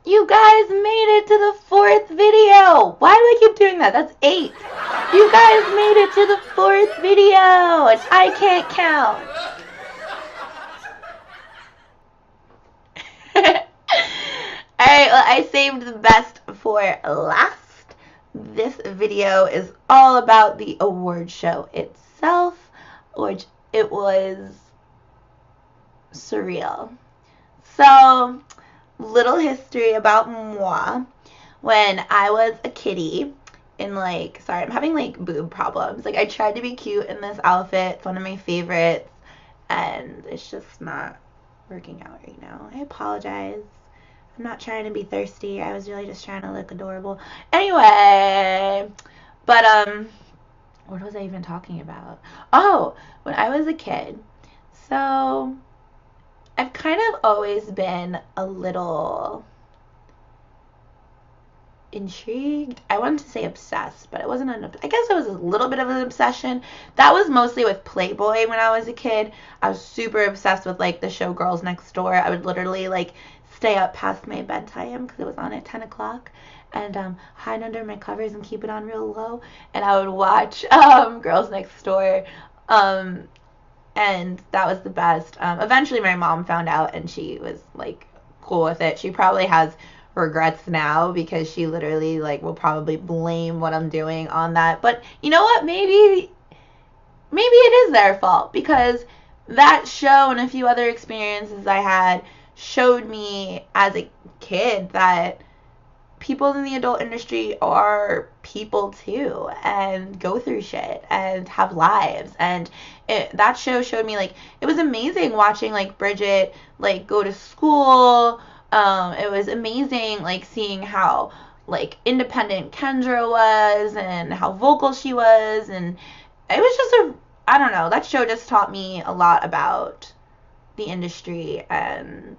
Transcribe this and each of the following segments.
You guys made it to the 4th video. Why do I keep doing that? That's 8. You guys made it to the 4th video, and I can't count. Alright, well, I saved the best for last. This video is all about the award show itself, which it was surreal. So, little history about moi. When I was a kitty, sorry, I'm having boob problems. I tried to be cute in this outfit. It's one of my favorites, and it's just not working out right now. I apologize. I'm not trying to be thirsty. I was really just trying to look adorable. Anyway, but what was I even talking about? Oh, when I was a kid. So, I've kind of always been a little intrigued. I wanted to say obsessed, but it wasn't I guess it was a little bit of an obsession. That was mostly with Playboy when I was a kid. I was super obsessed with the show Girls Next Door. I would literally stay up past my bedtime because it was on at 10 o'clock and hide under my covers and keep it on real low, and I would watch Girls Next Door, and that was the best. Eventually my mom found out and she was cool with it. She probably has regrets now because she literally will probably blame what I'm doing on that, but you know what, maybe it is their fault, because that show and a few other experiences I had showed me as a kid that people in the adult industry are people too and go through shit and have lives, and that show showed me it was amazing watching Bridget go to school. It was amazing seeing how independent Kendra was and how vocal she was, and it was just I don't know, that show just taught me a lot about the industry, and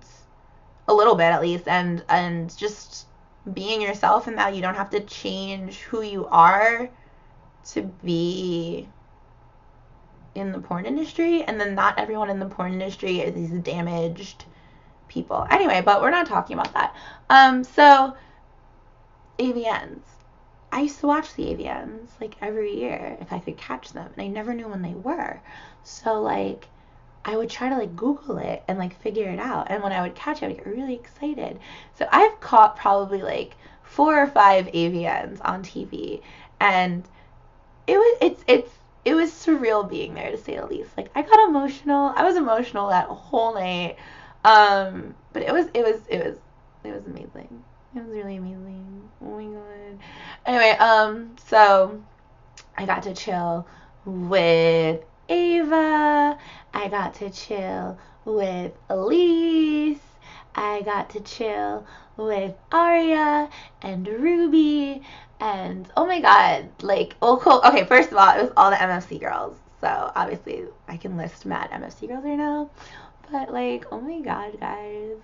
a little bit at least, and just being yourself, and that you don't have to change who you are to be in the porn industry, and then not everyone in the porn industry are these damaged people. Anyway, but we're not talking about that. So AVNs. I used to watch the AVNs every year if I could catch them, and I never knew when they were. So I would try to Google it and figure it out, and when I would catch it, I would get really excited. So I've caught probably 4 or 5 AVNs on TV, and it was surreal being there, to say the least. I got emotional. I was emotional that whole night. But it was amazing. It was really amazing. Oh my god. Anyway, so I got to chill with Ava. I got to chill with Elise. I got to chill with Aria and Ruby, and oh my god, cool. Okay, first of all, it was all the MFC girls. So obviously I can list mad MFC girls right now. But oh my god, guys.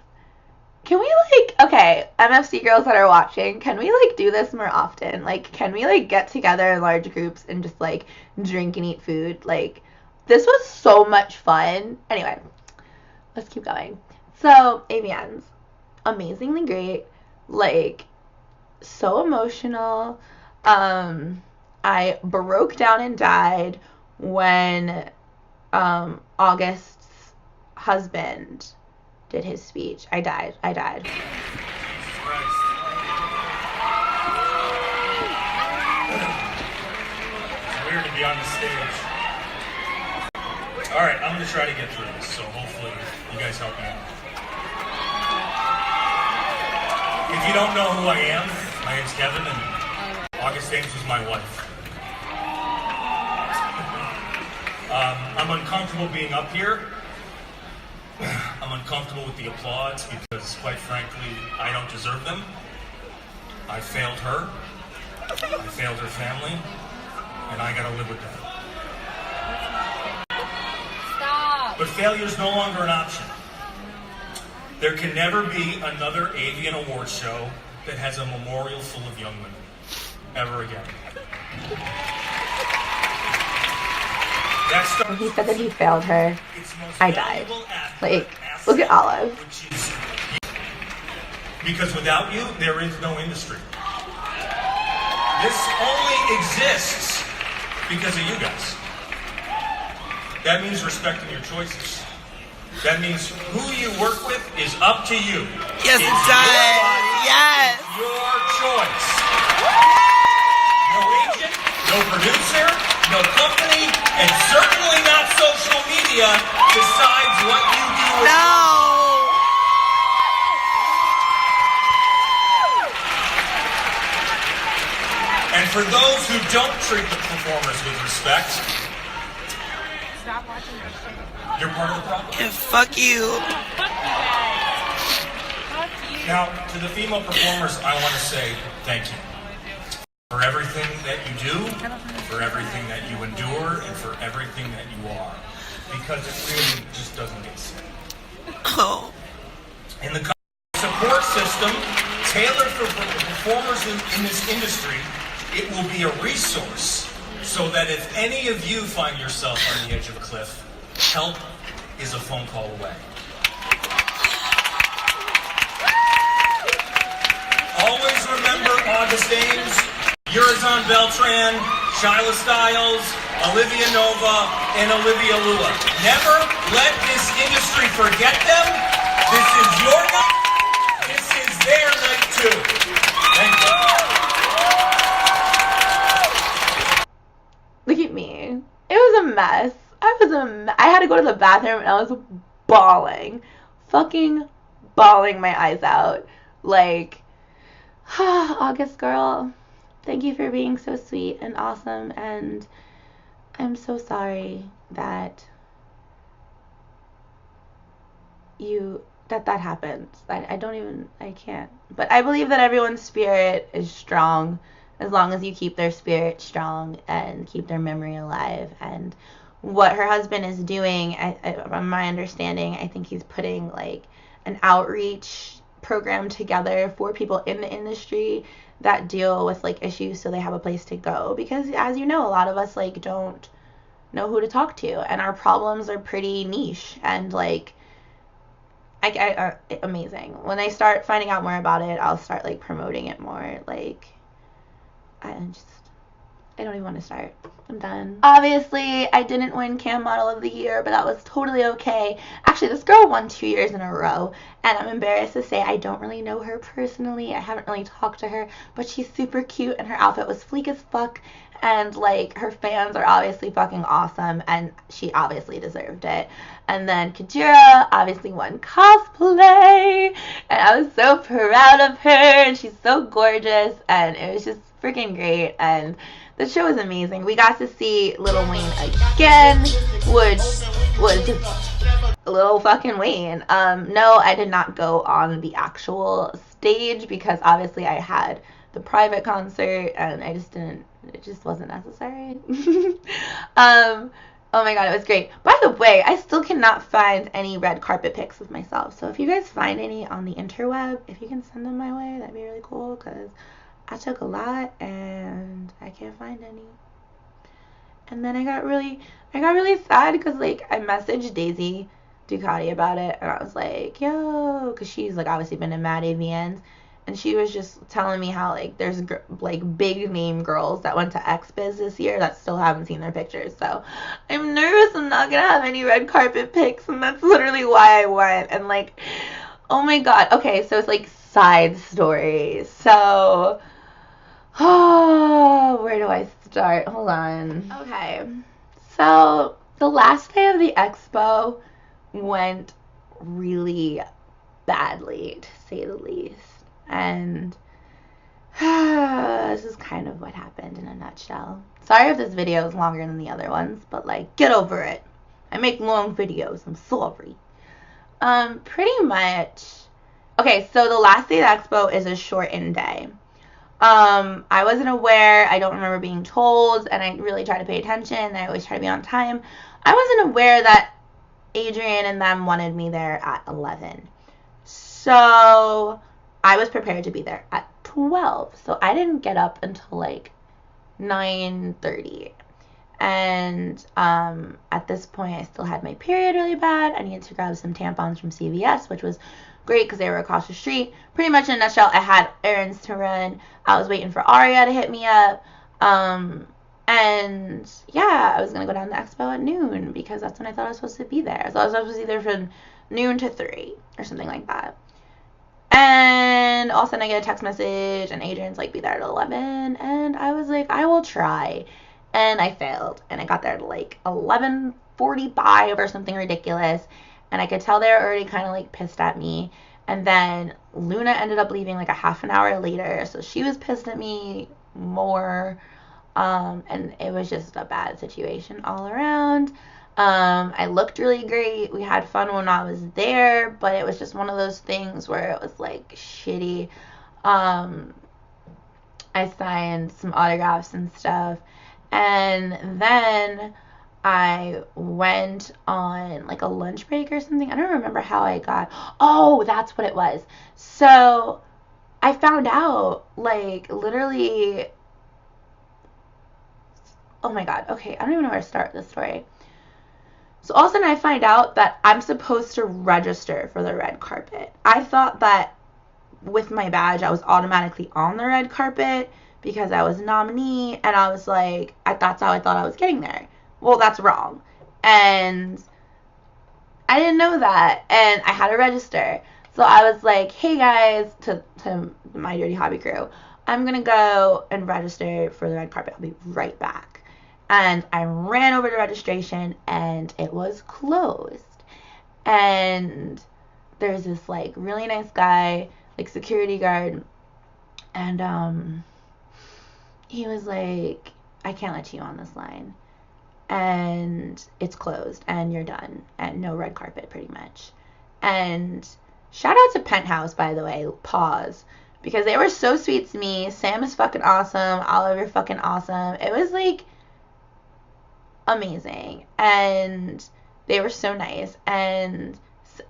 Can we okay, MFC girls that are watching, can we do this more often? Can we get together in large groups and just drink and eat food? This was so much fun. Anyway, let's keep going. So, AVNs, amazingly great. So emotional. I broke down and died when August's husband did his speech. I died. It's weird to be on the stage. Alright, I'm going to try to get through this, so hopefully you guys help me out. If you don't know who I am, my name's Kevin, and August Ames was my wife. I'm uncomfortable being up here. I'm uncomfortable with the applause because, quite frankly, I don't deserve them. I failed her. I failed her family. And I gotta live with that. Stop. But failure's no longer an option. There can never be another AVN Awards show that has a memorial full of young women. Ever again. When he said that he failed her, I died. Look at Olive. Because without you, there is no industry. This only exists because of you guys. That means respecting your choices. That means who you work with is up to you. Yes, it does. Yes. It's your choice. No agent, no producer, no company, and certainly not social media decides what you do with No. And for those who don't treat the performers with respect, Stop watching your shit. you're part of the problem. And fuck you. Fuck you. Now, to the female performers, I want to say thank you for everything that you do, for everything that you endure, and for everything that you are. Because it really just doesn't get said. Oh. In the support system tailored for performers in this industry, it will be a resource so that if any of you find yourself on the edge of a cliff, help is a phone call away. Always remember August Ames, Yurizon Beltran, Shyla Stiles, Olivia Nova, and Olivia Lua. Never let this industry forget them. This is your night. This is their night too. Thank you. Look at me. It was a mess. I had to go to the bathroom and I was bawling. Fucking bawling my eyes out. Like, August girl, thank you for being so sweet and awesome, and I'm so sorry that that happened. I can't. But I believe that everyone's spirit is strong as long as you keep their spirit strong and keep their memory alive. And what her husband is doing, from my understanding, I think he's putting like an outreach program together for people in the industry that deal with like issues so they have a place to go. Because as you know, a lot of us like don't know who to talk to, and our problems are pretty niche and like amazing. When I start finding out more about it, I'll start like promoting it more. Like I don't even want to start. I'm done. Obviously, I didn't win Cam Model of the Year, but that was totally okay. Actually, this girl won 2 years in a row, and I'm embarrassed to say I don't really know her personally. I haven't really talked to her, but she's super cute, and her outfit was fleek as fuck, and like her fans are obviously fucking awesome, and she obviously deserved it. And then Kajira obviously won cosplay, and I was so proud of her, and she's so gorgeous, and it was just freaking great. And the show was amazing. We got to see Lil Wayne again, which was just Lil fucking Wayne. No, I did not go on the actual stage because obviously I had the private concert and it just wasn't necessary. Oh my god, it was great. By the way, I still cannot find any red carpet pics of myself. So if you guys find any on the interweb, if you can send them my way, that'd be really cool because I took a lot and I can't find any. And then I got really sad because like I messaged Daisy Ducati about it and I was like, yo, because she's like obviously been in mad AVNs, and she was just telling me how like there's like big name girls that went to Expo this year that still haven't seen their pictures. So I'm nervous I'm not gonna have any red carpet pics, and that's literally why I went. And like, oh my god. Okay, so it's like side stories. So where do I start? Hold on. Okay. So the last day of the Expo went really badly, to say the least. And this is kind of what happened in a nutshell. Sorry if this video is longer than the other ones, but like, get over it. I make long videos. I'm sorry. Pretty much. Okay, so the last day of the Expo is a shortened day. I wasn't aware. I don't remember being told, and I really try to pay attention. I always try to be on time. I wasn't aware that Adrian and them wanted me there at 11. So I was prepared to be there at 12. So I didn't get up until like 9:30. And at this point, I still had my period really bad. I needed to grab some tampons from CVS, which was great because they were across the street. Pretty much in a nutshell, I had errands to run. I was waiting for Aria to hit me up. And yeah, I was going to go down to the Expo at noon because that's when I thought I was supposed to be there. So I was supposed to be there from noon to 3 or something like that. And all of a sudden I get a text message and Adrian's like, be there at 11. And I was like, I will try. And I failed. And I got there at like 11:45 or something ridiculous. And I could tell they were already kind of like pissed at me. And then Luna ended up leaving like a half an hour later. So she was pissed at me more. And it was just a bad situation all around. I looked really great. We had fun when I was there, but it was just one of those things where it was like shitty. I signed some autographs and stuff. And then I went on like a lunch break or something. I don't remember how I got. Oh, that's what it was. So I found out like literally. Oh my god. Okay, I don't even know where to start this story. So all of a sudden I find out that I'm supposed to register for the red carpet. I thought that with my badge I was automatically on the red carpet because I was a nominee, and I was like, that's how I thought I was getting there. Well, that's wrong. And I didn't know that, and I had to register. So I was like, hey guys, to my Dirty Hobby crew, I'm going to go and register for the red carpet. I'll be right back. And I ran over to registration, and it was closed. And there's this, like, really nice guy, like, security guard. And, he was like, I can't let you on this line. And it's closed, and you're done. And no red carpet, pretty much. And shout out to Penthouse, by the way. Pause. Because they were so sweet to me. Sam is fucking awesome. Oliver fucking awesome. It was, like, amazing. And they were so nice. And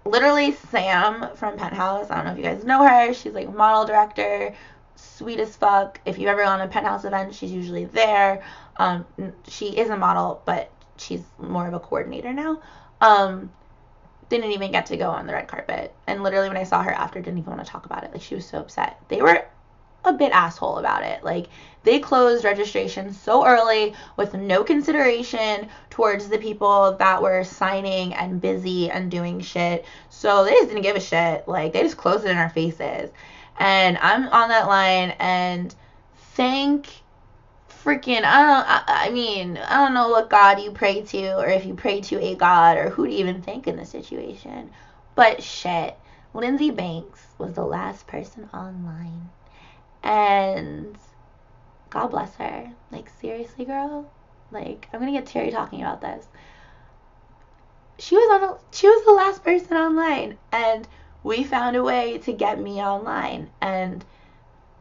literally Sam from Penthouse, I don't know if you guys know her, she's like model director, sweet as fuck. If you've ever gone to a Penthouse event, she's usually there. She is a model, but she's more of a coordinator now. Didn't even get to go on the red carpet. And literally when I saw her after, didn't even want to talk about it. Like, she was so upset. They were a bit asshole about it. Like, they closed registration so early with no consideration towards the people that were signing and busy and doing shit. So they just didn't give a shit. Like, they just closed it in our faces. And I'm on that line, and thank freaking, I don't know what God you pray to, or if you pray to a God, or who to even thank in this situation. But shit, Lindsey Banks was the last person online. And God bless her. Like, seriously, girl. Like, I'm gonna get teary talking about this. She was the last person online, and we found a way to get me online, and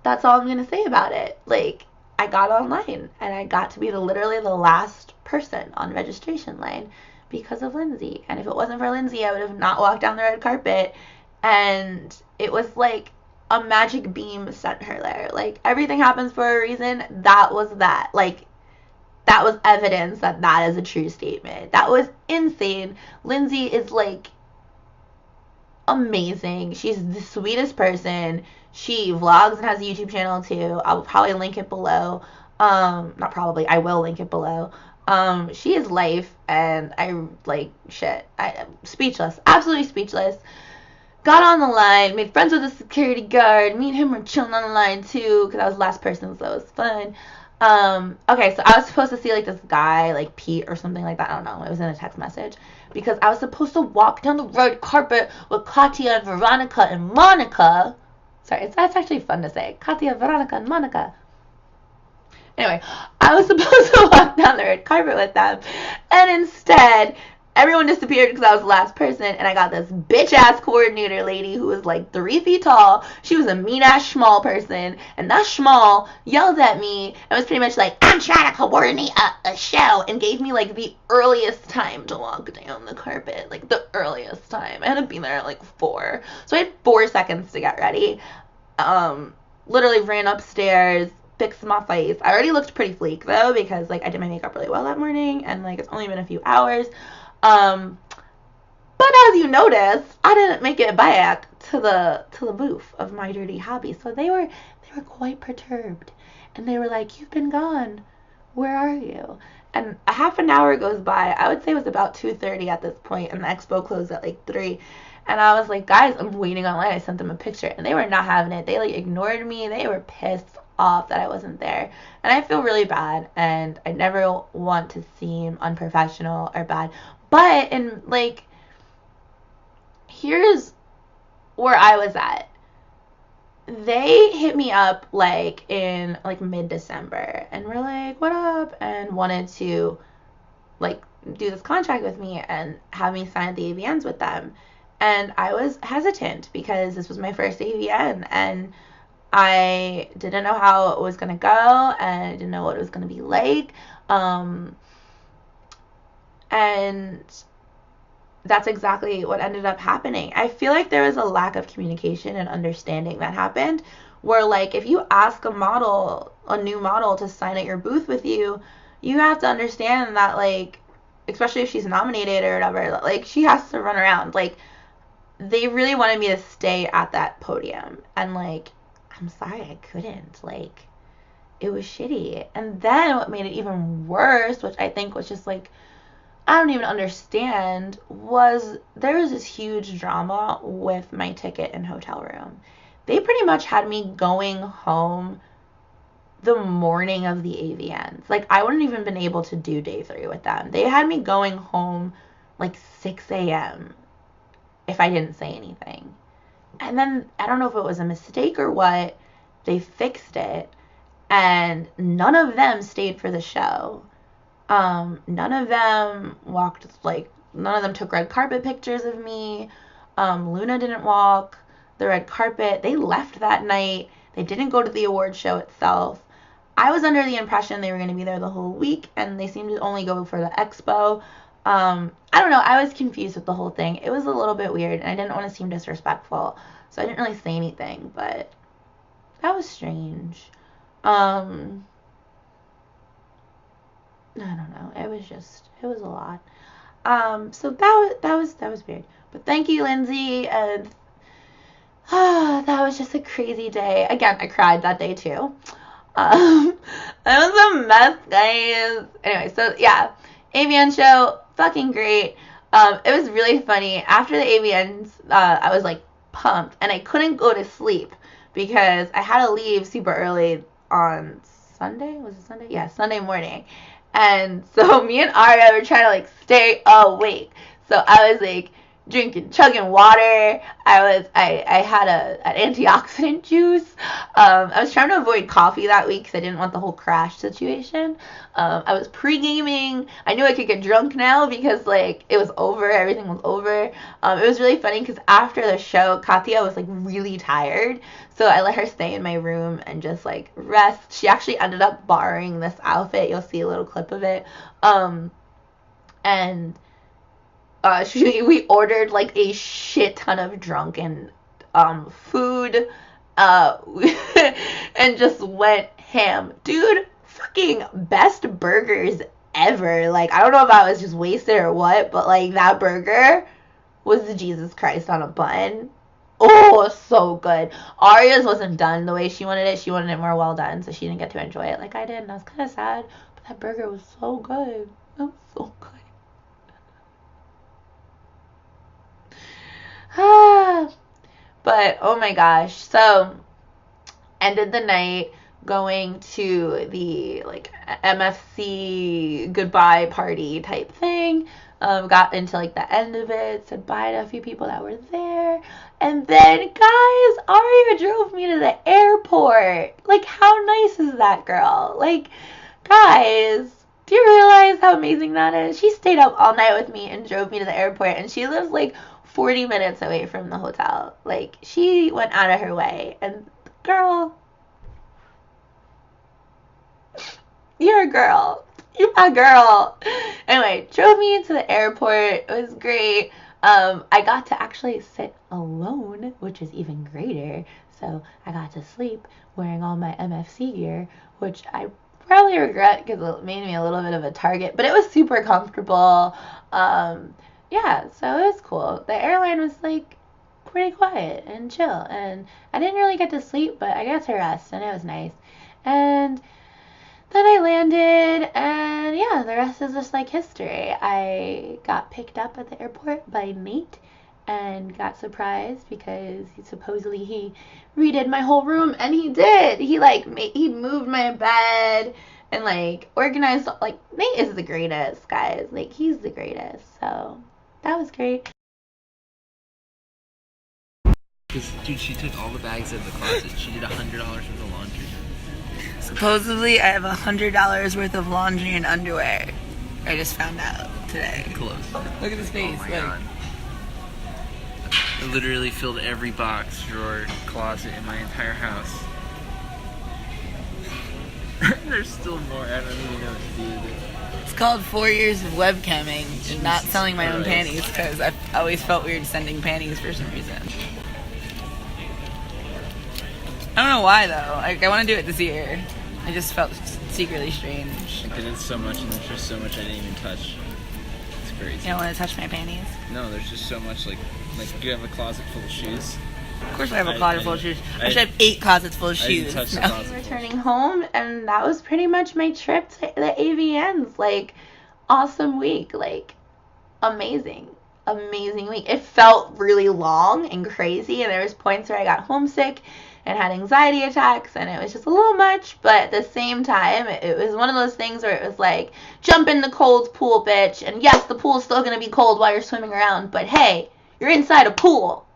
that's all I'm gonna say about it. Like, I got online, and I got to be literally the last person on registration line because of Lindsey. And if it wasn't for Lindsey, I would have not walked down the red carpet. And it was like a magic beam sent her there. Like, everything happens for a reason. That was that. Like, that was evidence that that is a true statement. That was insane. Lindsey is, like, amazing. She's the sweetest person. She vlogs and has a YouTube channel too. I'll probably link it below. Not probably, I will link it below. She is life, and I, like, shit. I'm speechless. Absolutely speechless. Got on the line, made friends with the security guard. Me and him were chilling on the line too, because I was the last person, so it was fun. Okay, so I was supposed to see, like, this guy, like, Pete or something like that. I don't know. It was in a text message. Because I was supposed to walk down the red carpet with Katya and Veronica and Monica. Sorry, that's actually fun to say. Katya, Veronica, and Monica. Anyway, I was supposed to walk down the red carpet with them. And instead, everyone disappeared because I was the last person, and I got this bitch-ass coordinator lady who was like 3 feet tall. She was a mean-ass schmall person, and that schmall yelled at me and was pretty much like, I'm trying to coordinate a show, and gave me, like, the earliest time to walk down the carpet. Like, the earliest time. I had to be there at, like, 4. So I had 4 seconds to get ready. Literally ran upstairs, fixed my face. I already looked pretty fleek, though, because, like, I did my makeup really well that morning, and, like, it's only been a few hours. But as you noticed, I didn't make it back to the booth of My Dirty Hobby. So they were quite perturbed. And they were like, "You've been gone. Where are you?" And a half an hour goes by. I would say it was about 2:30 at this point, and the expo closed at like 3. And I was like, "Guys, I'm waiting online." I sent them a picture, and they were not having it. They like ignored me. They were pissed off that I wasn't there. And I feel really bad, and I never want to seem unprofessional or bad. But in like, here's where I was at. They hit me up like in like mid-December and were like, "What up?" and wanted to like do this contract with me and have me sign the AVNs with them. And I was hesitant because this was my first AVN and I didn't know how it was going to go and I didn't know what it was going to be like. And that's exactly what ended up happening. I feel like there was a lack of communication and understanding that happened where like if you ask a new model to sign at your booth with you, you have to understand that like, especially if she's nominated or whatever, like she has to run around. Like they really wanted me to stay at that podium and like, I'm sorry, I couldn't. Like it was shitty. And then what made it even worse, which I think was just like, I don't even understand, was there was this huge drama with my ticket and hotel room. They pretty much had me going home the morning of the AVNs. Like, I wouldn't even been able to do day 3 with them. They had me going home like 6 a.m. if I didn't say anything. And then, I don't know if it was a mistake or what, they fixed it. And none of them stayed for the show. None of them none of them took red carpet pictures of me. Luna didn't walk the red carpet. They left that night. They didn't go to the award show itself. I was under the impression they were going to be there the whole week, and they seemed to only go for the Expo. I don't know. I was confused with the whole thing. It was a little bit weird, and I didn't want to seem disrespectful, so I didn't really say anything, but that was strange. I don't know. It was a lot. So that was weird. But thank you, Lindsey, and that was just a crazy day. Again, I cried that day too. That was a mess, guys. Anyway, so yeah, AVN show, fucking great. It was really funny. After the AVNs, I was like pumped, and I couldn't go to sleep because I had to leave super early on Sunday. Was it Sunday? Yeah, Sunday morning. And so me and Aria were trying to like stay awake. So I was like chugging water. I had an antioxidant juice. I was trying to avoid coffee that week because I didn't want the whole crash situation. I was pre-gaming. I knew I could get drunk now because like it was over. Everything was over. It was really funny because after the show, Katya was like really tired. So I let her stay in my room and just like rest. She actually ended up borrowing this outfit. You'll see a little clip of it. And we ordered like a shit ton of drunken food and just went ham. Dude, fucking best burgers ever. Like, I don't know if I was just wasted or what, but like that burger was the Jesus Christ on a bun. Oh, so good. Aria's wasn't done the way she wanted it. She wanted it more well done, so she didn't get to enjoy it like I did, and I was kind of sad. But that burger was so good. It was so good. But oh my gosh, so ended the night going to the like MFC goodbye party type thing. Got into like the end of it, said bye to a few people that were there, and then guys, Aria drove me to the airport. Like, how nice is that girl? Like, guys, do you realize how amazing that is? She stayed up all night with me and drove me to the airport, and she lives like 40 minutes away from the hotel. Like, she went out of her way, and girl, you're a girl. You're my girl. Anyway, drove me to the airport. It was great. I got to actually sit alone, which is even greater. So I got to sleep wearing all my MFC gear, which I probably regret because it made me a little bit of a target. But it was super comfortable. yeah, so it was cool. The airline was like pretty quiet and chill, and I didn't really get to sleep, but I got to rest, and it was nice. And then I landed, and yeah, the rest is just like history. I got picked up at the airport by Nate and got surprised because he redid my whole room, and he did. He moved my bed and like organized. Like, Nate is the greatest, guys. Like, he's the greatest. So that was great. Dude, she took all the bags out of the closet. She did $100 worth of laundry. Supposedly, I have $100 worth of laundry and underwear. I just found out today. Close. Look at his face. Oh my god. I literally filled every box, drawer, closet in my entire house. There's still more. I don't even know what to do with it. It's called 4 years of webcamming and not selling my own panties because I've always felt weird sending panties for some reason. I don't know why though. Like, I want to do it this year. I just felt secretly strange. Because it's so much, and there's just so much I didn't even touch. It's crazy. You don't want to touch my panties? No, there's just so much. Like you have a closet full of shoes. Of course I have a closet full of shoes. I should have 8 closets full of shoes. I'm returning home, and that was pretty much my trip to the AVNs. Like, awesome week. Like, amazing week. It felt really long and crazy, and there was points where I got homesick and had anxiety attacks, and it was just a little much, but at the same time, it was one of those things where it was like, jump in the cold pool, bitch, and yes, the pool's still going to be cold while you're swimming around, but hey, you're inside a pool,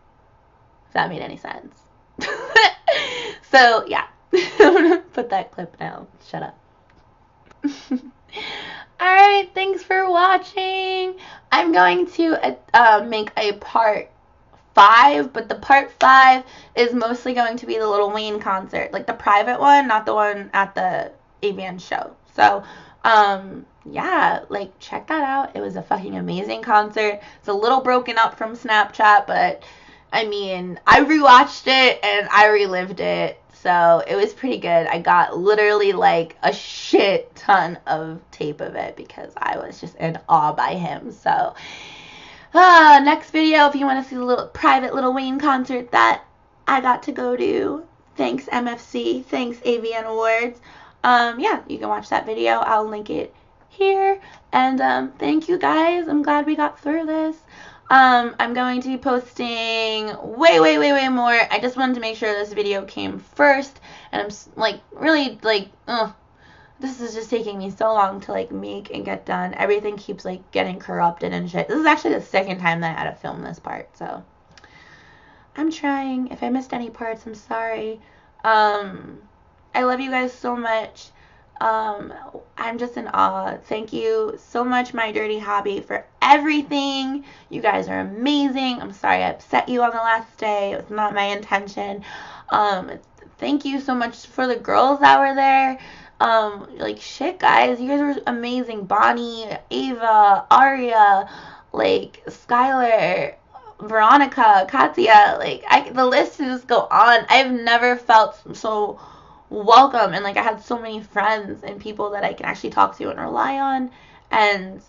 if that made any sense. So, yeah, I'm going to put that clip now. Shut up. Alright, thanks for watching. I'm going to make a part 5, but the part 5 is mostly going to be the Lil Wayne concert, like the private one, not the one at the AVN show. So, yeah, like, check that out. It was a fucking amazing concert. It's a little broken up from Snapchat, but I mean, I rewatched it and I relived it, so it was pretty good. I got literally like a shit ton of tape of it because I was just in awe by him. So next video, if you want to see the little private Lil Wayne concert that I got to go to, thanks MFC, thanks AVN Awards, yeah, you can watch that video. I'll link it here, and thank you guys. I'm glad we got through this. I'm going to be posting way more. I just wanted to make sure this video came first, and I'm like really like, this is just taking me so long to like make and get done. Everything keeps like getting corrupted and shit. This is actually the second time that I had to film this part, so I'm trying. If I missed any parts, I'm sorry. I love you guys so much. I'm just in awe. Thank you so much, My Dirty Hobby, for everything. You guys are amazing. I'm sorry I upset you on the last day. It was not my intention. Thank you so much for the girls that were there. Like, shit, guys, you guys were amazing. Bonnie, Ava, Aria, like, Skylar, Veronica, Katya, like, the list just go on. I've never felt so welcome, and like, I had so many friends and people that I can actually talk to and rely on, and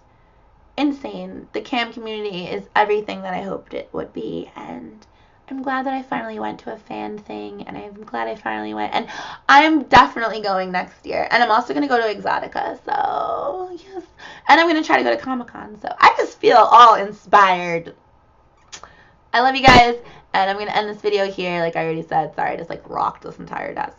insane. The cam community is everything that I hoped it would be, and I'm glad that I finally went to a fan thing, and I'm glad I finally went, and I'm definitely going next year, and I'm also going to go to Exotica, so yes, and I'm going to try to go to Comic-Con, so I just feel all inspired. I love you guys, and I'm going to end this video here, like I already said. Sorry, I just like rocked this entire desk.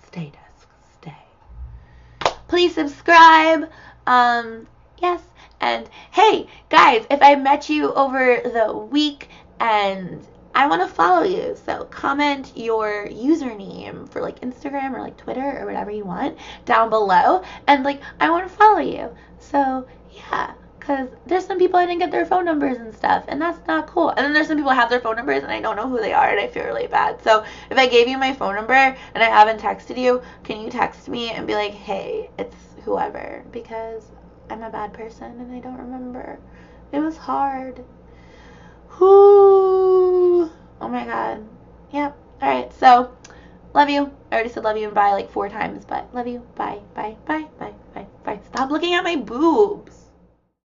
Stay, desk, stay. Please subscribe, yes, and hey, guys, if I met you over the week, and I want to follow you, so comment your username for like Instagram or like Twitter or whatever you want down below, and like, I want to follow you, so yeah, because there's some people I didn't get their phone numbers and stuff, and that's not cool, and then there's some people who have their phone numbers and I don't know who they are, and I feel really bad. So if I gave you my phone number and I haven't texted you, can you text me and be like, hey, it's whoever, because I'm a bad person and I don't remember. It was hard. Whoo. Oh my god. Yep. Alright, so love you. I already said love you and bye like 4 times, but love you. Bye. Bye. Bye. Bye. Bye. Bye. Stop looking at my boobs.